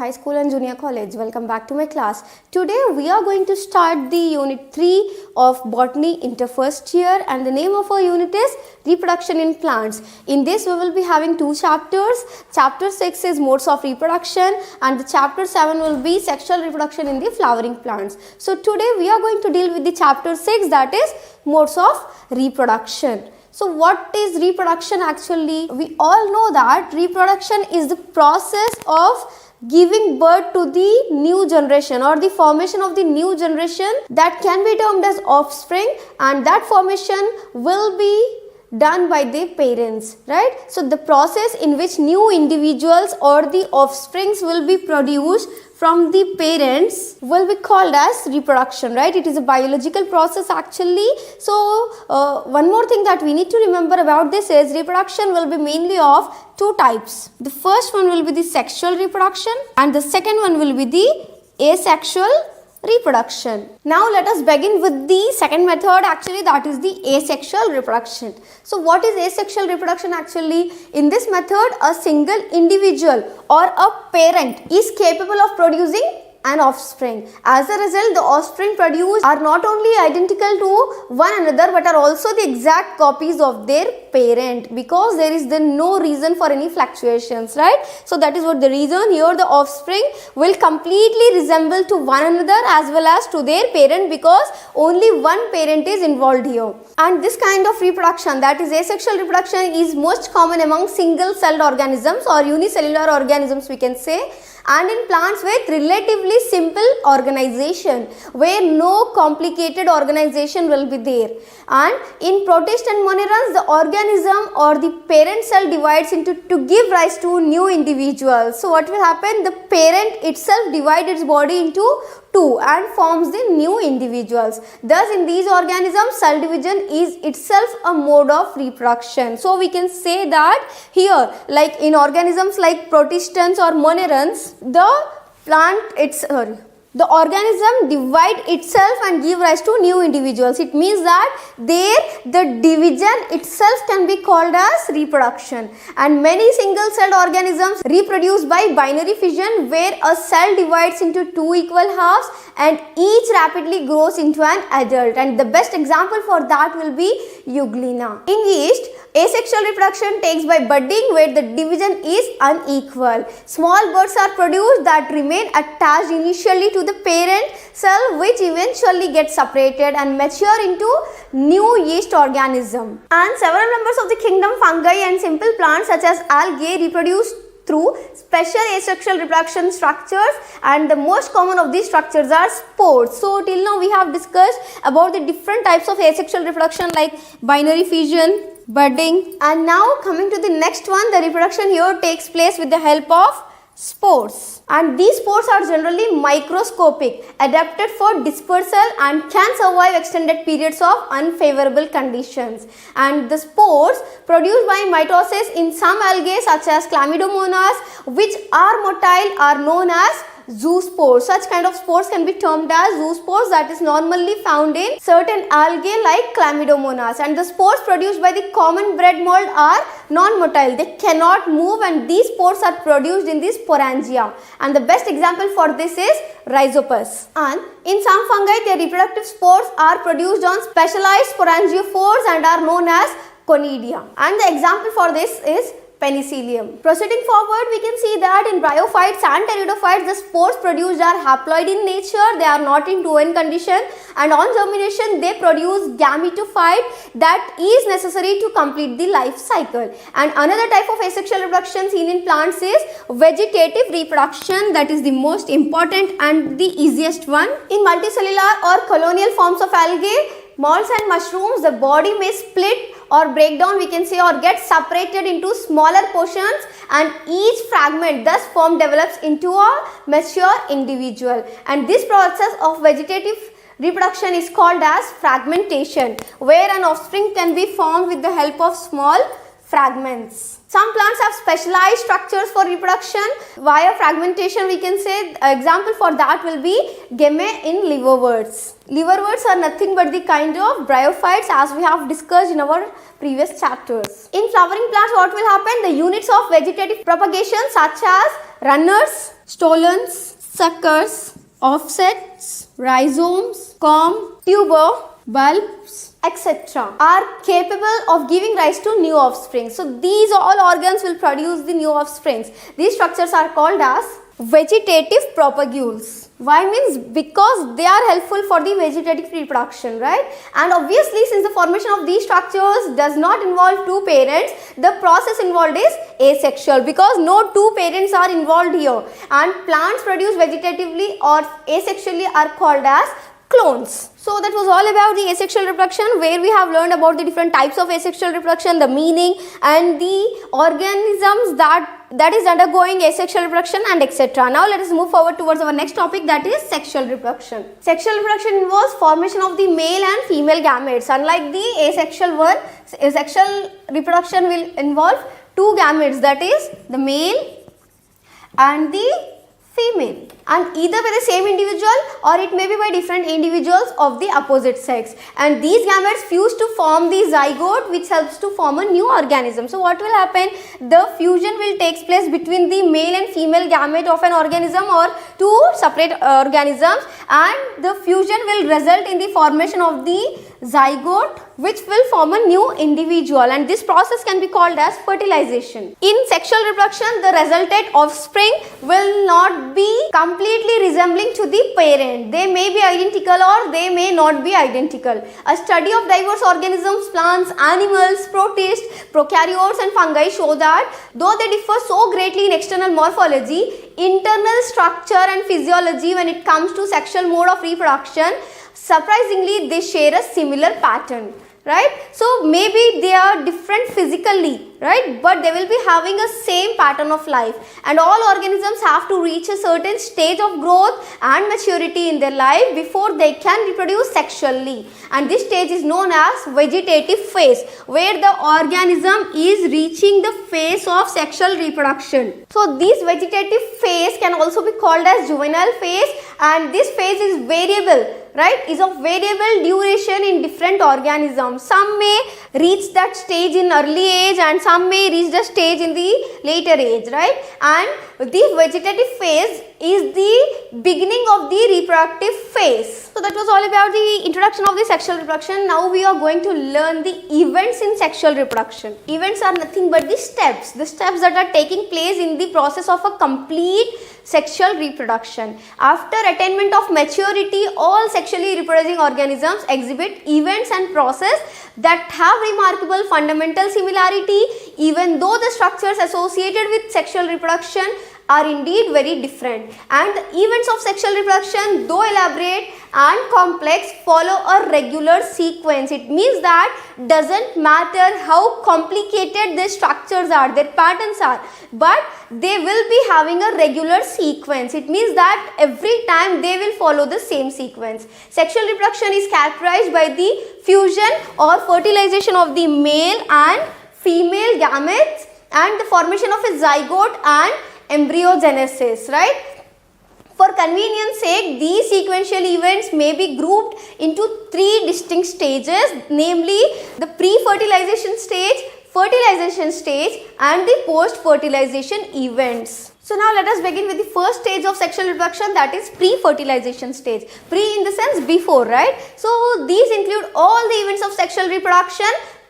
High School and Junior College. Welcome back to my class. Today we are going to start the Unit 3 of Botany inter first year, and the name of our unit is Reproduction in Plants. In this we will be having two chapters. Chapter 6 is Modes of Reproduction and the chapter 7 will be Sexual Reproduction in the Flowering Plants. So today we are going to deal with the chapter 6, that is Modes of Reproduction. So what is reproduction actually? We all know that reproduction is the process of giving birth to the new generation or the formation of the new generation that can be termed as offspring, and that formation will be done by the parents, right? So the process in which new individuals or the offsprings will be produced from the parents will be called as reproduction, right? It is a biological process actually. So one more thing that we need to remember about this is reproduction will be mainly of two types. The first one will be the sexual reproduction and the second one will be the asexual reproduction. Now let us begin with the second method actually, that is the asexual reproduction. So what is asexual reproduction actually? In this method a single individual or a parent is capable of producing an offspring. As a result, the offspring produced are not only identical to one another but are also the exact copies of their parent, because there is then no reason for any fluctuations, right? So that is what the reason. Here the offspring will completely resemble to one another as well as to their parent, because only one parent is involved here. And this kind of reproduction, that is asexual reproduction, is most common among single celled organisms or unicellular organisms we can say, and in plants with relatively simple organization where no complicated organization will be there. And in protists and monerans, the organism or the parent cell divides into to give rise to new individuals. So what will happen? The parent itself divides its body into two and forms the new individuals. Thus in these organisms cell division is itself a mode of reproduction. So we can say that here, like in organisms like protistans or monerans, the organism divide itself and give rise to new individuals. It means that the division itself can be called as reproduction. And many single celled organisms reproduce by binary fission, where a cell divides into two equal halves and each rapidly grows into an adult. And the best example for that will be Euglena. In yeast, asexual reproduction takes by budding, where the division is unequal. Small buds are produced that remain attached initially to the parent cell, which eventually gets separated and mature into new yeast organism. And several members of the kingdom fungi and simple plants such as algae reproduce through special asexual reproduction structures, and the most common of these structures are spores. So till now we have discussed about the different types of asexual reproduction like binary fission, budding, and now coming to the next one, the reproduction here takes place with the help of spores. And these spores are generally microscopic, adapted for dispersal and can survive extended periods of unfavorable conditions. And the spores produced by mitosis in some algae such as Chlamydomonas, which are motile, are known as zoospores. Such kind of spores can be termed as zoospores, that is normally found in certain algae like Chlamydomonas. And the spores produced by the common bread mold are non-motile. They cannot move, and these spores are produced in the sporangia. And the best example for this is Rhizopus. And in some fungi, their reproductive spores are produced on specialized sporangiophores and are known as conidia. And the example for this is Penicillium. Proceeding forward, we can see that in bryophytes and pteridophytes, the spores produced are haploid in nature. They are not in 2N condition, and on germination they produce gametophyte that is necessary to complete the life cycle. And another type of asexual reproduction seen in plants is vegetative reproduction, that is the most important and the easiest one. In multicellular or colonial forms of algae, molds and mushrooms, the body may split or break down, we can say, or get separated into smaller portions, and each fragment thus formed develops into a mature individual. And this process of vegetative reproduction is called as fragmentation, where an offspring can be formed with the help of small fragments. Some plants have specialized structures for reproduction via fragmentation. We can say example for that will be gemme in liverworts. Liverworts are nothing but the kind of bryophytes as we have discussed in our previous chapters. In flowering plants, what will happen? The units of vegetative propagation such as runners, stolons, suckers, offsets, rhizomes, corm, tuber, bulbs, etc. are capable of giving rise to new offspring. So these all organs will produce the new offsprings. These structures are called as vegetative propagules. Why means because they are helpful for the vegetative reproduction, right? And obviously since the formation of these structures does not involve two parents, the process involved is asexual because no two parents are involved here, and plants produced vegetatively or asexually are called as clones. So that was all about the asexual reproduction, where we have learned about the different types of asexual reproduction, the meaning and the organisms that is undergoing asexual reproduction and etc. Now let us move forward towards our next topic, that is sexual reproduction. Sexual reproduction involves formation of the male and female gametes. Unlike the asexual one, sexual reproduction will involve two gametes, that is the male and the female, and either by the same individual or it may be by different individuals of the opposite sex, and these gametes fuse to form the zygote, which helps to form a new organism. So what will happen? The fusion will take place between the male and female gamete of an organism or two separate organisms, and the fusion will result in the formation of the zygote, which will form a new individual, and this process can be called as fertilization. In sexual reproduction, the resultant offspring will not be completely resembling to the parent. They may be identical or they may not be identical. A study of diverse organisms, plants, animals, protists, prokaryotes and fungi show that though they differ so greatly in external morphology, internal structure and physiology when it comes to sexual mode of reproduction, surprisingly they share a similar pattern, right? So maybe they are different physically, right, but they will be having a same pattern of life, and all organisms have to reach a certain stage of growth and maturity in their life before they can reproduce sexually, and this stage is known as vegetative phase, where the organism is reaching the phase of sexual reproduction. So this vegetative phase can also be called as juvenile phase, and this phase is variable, right, is of variable duration in different organisms. Some may reach that stage in early age and some may reach the stage in the later age, right? And the vegetative phase is the beginning of the reproductive phase. So that was all about the introduction of the sexual reproduction. Now we are going to learn the events in sexual reproduction. Events are nothing but the steps that are taking place in the process of a complete sexual reproduction. After attainment of maturity, all sexually reproducing organisms exhibit events and process that have remarkable fundamental similarity, even though the structures associated with sexual reproduction are indeed very different. And the events of sexual reproduction, though elaborate and complex, follow a regular sequence. It means that doesn't matter how complicated their structures are, their patterns are, but they will be having a regular sequence. It means that every time they will follow the same sequence. Sexual reproduction is characterized by the fusion or fertilization of the male and female gametes and the formation of a zygote and embryogenesis, right? For convenience sake, these sequential events may be grouped into three distinct stages, namely the pre-fertilization stage, fertilization stage and the post-fertilization events. So now let us begin with the first stage of sexual reproduction, that is pre-fertilization stage. Pre in the sense before, right? So these include all the events of sexual reproduction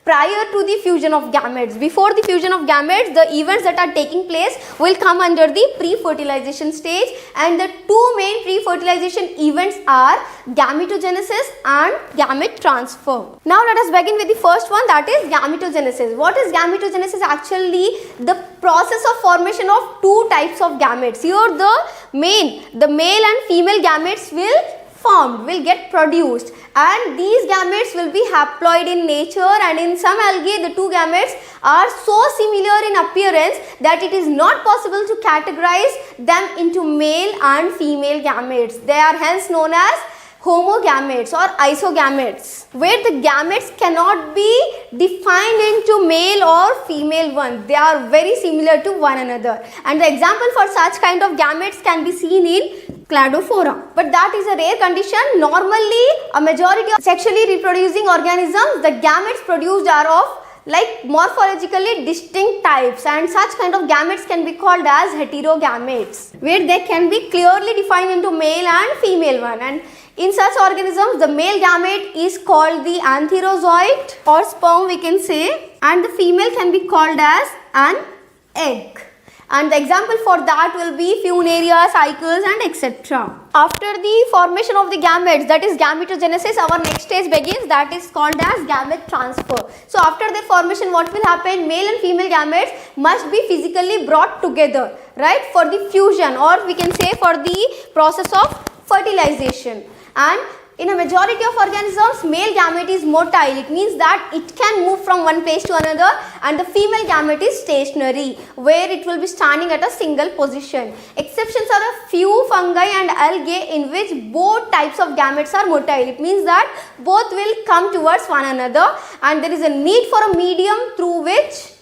prior to the fusion of gametes. Before the fusion of gametes, the events that are taking place will come under the pre-fertilization stage, and the two main pre-fertilization events are gametogenesis and gamete transfer. Now let us begin with the first one, that is gametogenesis. What is gametogenesis? Actually the process of formation of two types of gametes. Here the male and female gametes will get produced, and these gametes will be haploid in nature, and in some algae the two gametes are so similar in appearance that it is not possible to categorize them into male and female gametes. They are hence known as homogametes or isogametes, where the gametes cannot be defined into male or female one. They are very similar to one another. And the example for such kind of gametes can be seen in cladophora. But that is a rare condition. Normally, a majority of sexually reproducing organisms, the gametes produced are of like morphologically distinct types, and such kind of gametes can be called as heterogametes, where they can be clearly defined into male and female one. And in such organisms, the male gamete is called the antherozoite or sperm, we can say, and the female can be called as an egg. And the example for that will be funaria, cycles, and etc. After the formation of the gametes, that is gametogenesis, our next stage begins, that is called as gamete transfer. So after their formation, what will happen? Male and female gametes must be physically brought together, right, for the fusion, or we can say for the process of fertilization. And in a majority of organisms, male gamete is motile. It means that it can move from one place to another, and the female gamete is stationary, where it will be standing at a single position. Exceptions are a few fungi and algae in which both types of gametes are motile. It means that both will come towards one another, and there is a need for a medium through which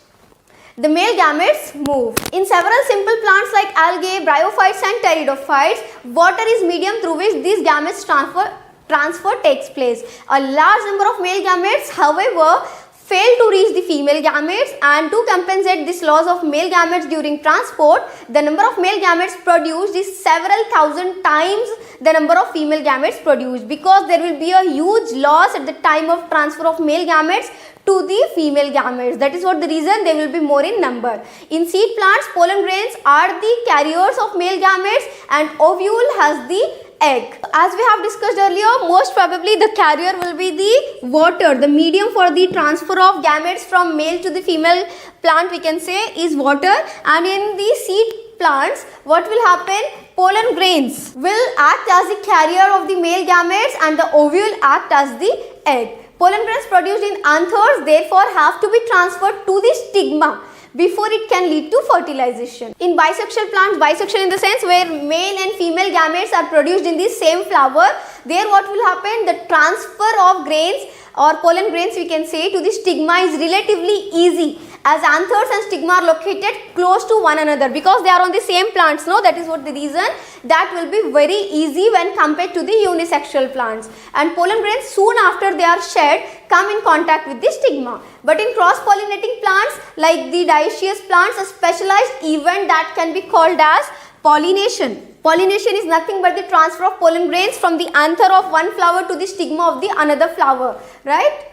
the male gametes move. In several simple plants like algae, bryophytes and pteridophytes, water is medium through which these gametes transfer takes place. A large number of male gametes, however, fail to reach the female gametes, and to compensate this loss of male gametes during transport, the number of male gametes produced is several thousand times the number of female gametes produced, because there will be a huge loss at the time of transfer of male gametes to the female gametes. That is what the reason they will be more in number. In seed plants, pollen grains are the carriers of male gametes, and ovule has the egg. As we have discussed earlier, most probably the carrier will be the water. The medium for the transfer of gametes from male to the female plant, we can say, is water. And in the seed plants, what will happen? Pollen grains will act as the carrier of the male gametes, and the ovule act as the egg. Pollen grains produced in anthers therefore have to be transferred to the stigma before it can lead to fertilization. In bisexual plants, bisexual in the sense where male and female gametes are produced in the same flower, there what will happen? The transfer of grains or pollen grains, we can say, to the stigma is relatively easy, as anthers and stigma are located close to one another because they are on the same plants. No, that is what the reason. That will be very easy when compared to the unisexual plants. And pollen grains soon after they are shed come in contact with the stigma. But in cross-pollinating plants like the dioecious plants, a specialized event that can be called as pollination. Pollination is nothing but the transfer of pollen grains from the anther of one flower to the stigma of the another flower, right?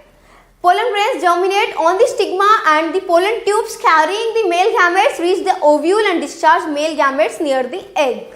Pollen grains germinate on the stigma, and the pollen tubes carrying the male gametes reach the ovule and discharge male gametes near the egg.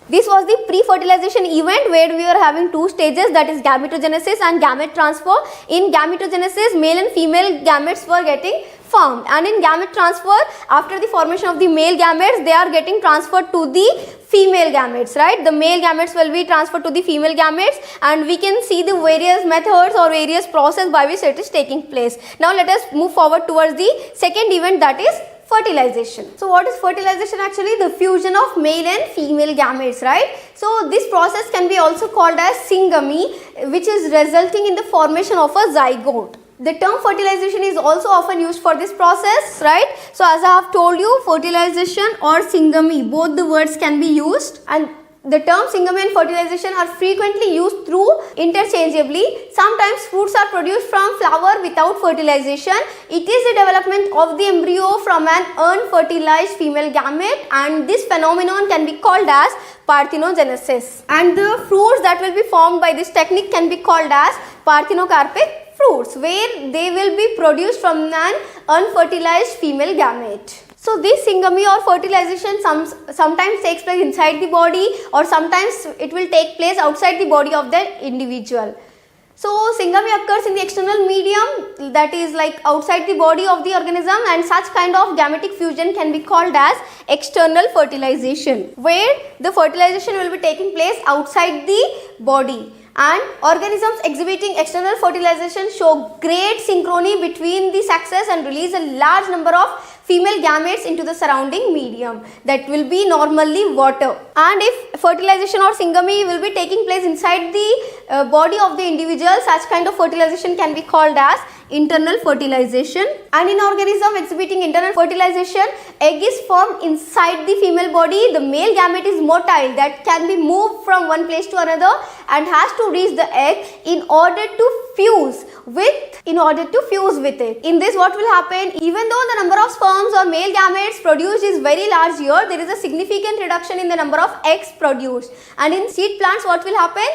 This was the pre-fertilization event where we were having two stages, that is gametogenesis and gamete transfer. In gametogenesis, male and female gametes were getting formed, and in gamete transfer, after the formation of the male gametes, they are getting transferred to the female gametes, right? The male gametes will be transferred to the female gametes, and we can see the various methods or various process by which it is taking place. Now let us move forward towards the second event, that is fertilization. So what is fertilization? Actually the fusion of male and female gametes, right? So this process can be also called as syngamy, which is resulting in the formation of a zygote. The term fertilization is also often used for this process, right? So as I have told you, fertilization or syngamy, both the words can be used, and the term syngamy and fertilization are frequently used through interchangeably. Sometimes fruits are produced from flower without fertilization. It is the development of the embryo from an unfertilized female gamete, and this phenomenon can be called as parthenogenesis. And the fruits that will be formed by this technique can be called as parthenocarpic fruits, where they will be produced from an unfertilized female gamete. So this syngamy or fertilization sometimes takes place inside the body, or sometimes it will take place outside the body of the individual. So syngamy occurs in the external medium, that is like outside the body of the organism, and such kind of gametic fusion can be called as external fertilization, where the fertilization will be taking place outside the body. And organisms exhibiting external fertilization show great synchrony between the sexes and release a large number of female gametes into the surrounding medium, that will be normally water. And if fertilization or syngamy will be taking place inside the body of the individual, such kind of fertilization can be called as internal fertilization. And in organism exhibiting internal fertilization, egg is formed inside the female body. The male gamete is motile, that can be moved from one place to another and has to reach the egg in order to fuse with it. In this, what will happen, even though the number of sperms or male gametes produced is very large here, there is a significant reduction in the number of eggs produced. And in seed plants, what will happen?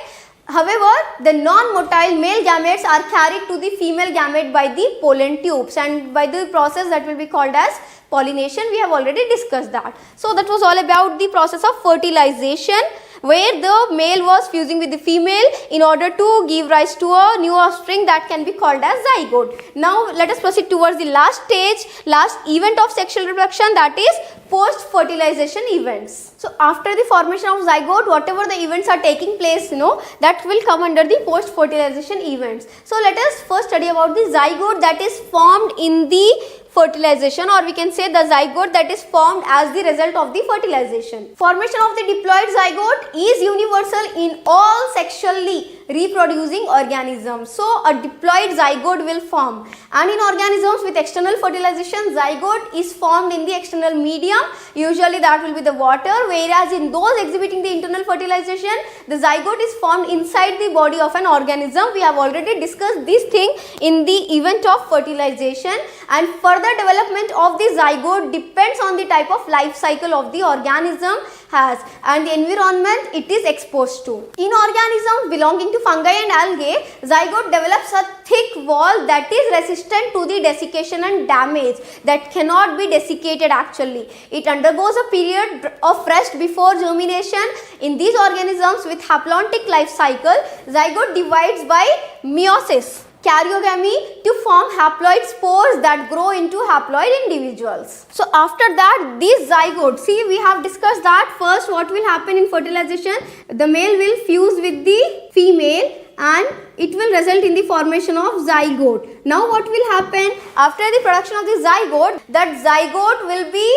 However, the non-motile male gametes are carried to the female gamete by the pollen tubes and by the process that will be called as pollination. We have already discussed that. So that was all about the process of fertilization, where the male was fusing with the female in order to give rise to a new offspring that can be called as zygote. Now let us proceed towards the last stage, last event of sexual reproduction, that is post-fertilization events. So after the formation of zygote, whatever the events are taking place, that will come under the post-fertilization events. So let us first study about the zygote that is formed in the fertilization, or we can say the zygote that is formed as the result of the fertilization. Formation of the diploid zygote is universal in all sexually reproducing organisms. So a diploid zygote will form, and in organisms with external fertilization, zygote is formed in the external medium. Usually that will be the water, whereas in those exhibiting the internal fertilization, the zygote is formed inside the body of an organism. We have already discussed this thing in the event of fertilization, and further development of the zygote depends on the type of life cycle of the organism has and the environment it is exposed to. In organisms belonging to fungi and algae, zygote develops a thick wall that is resistant to the desiccation and damage, that cannot be desiccated actually. It undergoes a period of rest before germination. In these organisms with haplontic life cycle, zygote divides by meiosis, karyogamy, to form haploid spores that grow into haploid individuals. So after that, these zygotes, see, we have discussed that first what will happen in fertilization, the male will fuse with the female and it will result in the formation of zygote. Now what will happen after the production of the zygote, that zygote will be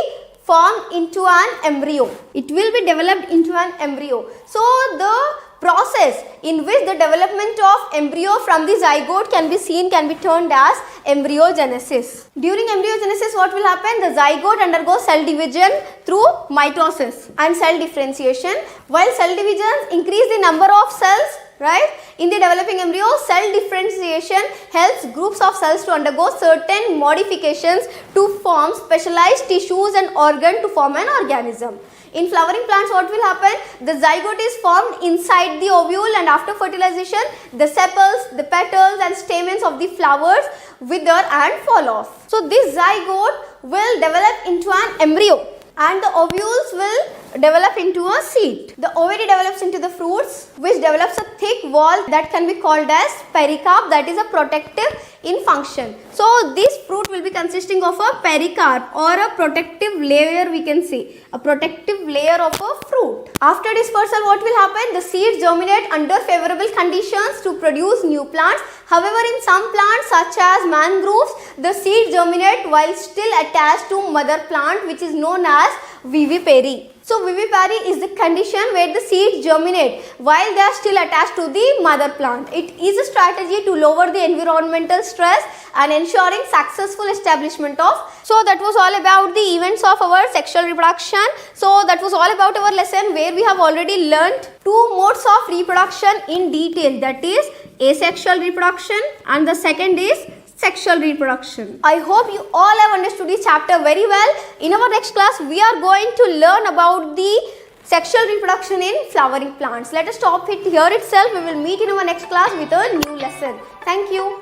formed into an embryo. It will be developed into an embryo. So the process in which the development of embryo from the zygote can be termed as embryogenesis. During embryogenesis, what will happen? The zygote undergoes cell division through mitosis and cell differentiation. While cell divisions increase the number of cells, right? In the developing embryo, cell differentiation helps groups of cells to undergo certain modifications to form specialized tissues and organs to form an organism. In flowering plants, what will happen? The zygote is formed inside the ovule, and after fertilization, the sepals, the petals and stamens of the flowers wither and fall off. So this zygote will develop into an embryo and the ovules will develop into a seed. The ovary develops into the fruits, which develops a thick wall that can be called as pericarp, that is a protective in function. So this fruit will be consisting of a pericarp or a protective layer, we can say, a protective layer of a fruit. After dispersal, what will happen? The seeds germinate under favorable conditions to produce new plants. However, in some plants such as mangroves, the seeds germinate while still attached to mother plant, which is known as vivipary. So vivipary is the condition where the seeds germinate while they are still attached to the mother plant. It is a strategy to lower the environmental stress and ensuring successful establishment of. So that was all about the events of our sexual reproduction. So that was all about our lesson where we have already learnt two modes of reproduction in detail, that is asexual reproduction and the second is sexual reproduction. I hope you all have understood this chapter very well. In our next class, we are going to learn about the sexual reproduction in flowering plants. Let us stop it here itself. We will meet in our next class with a new lesson. Thank you.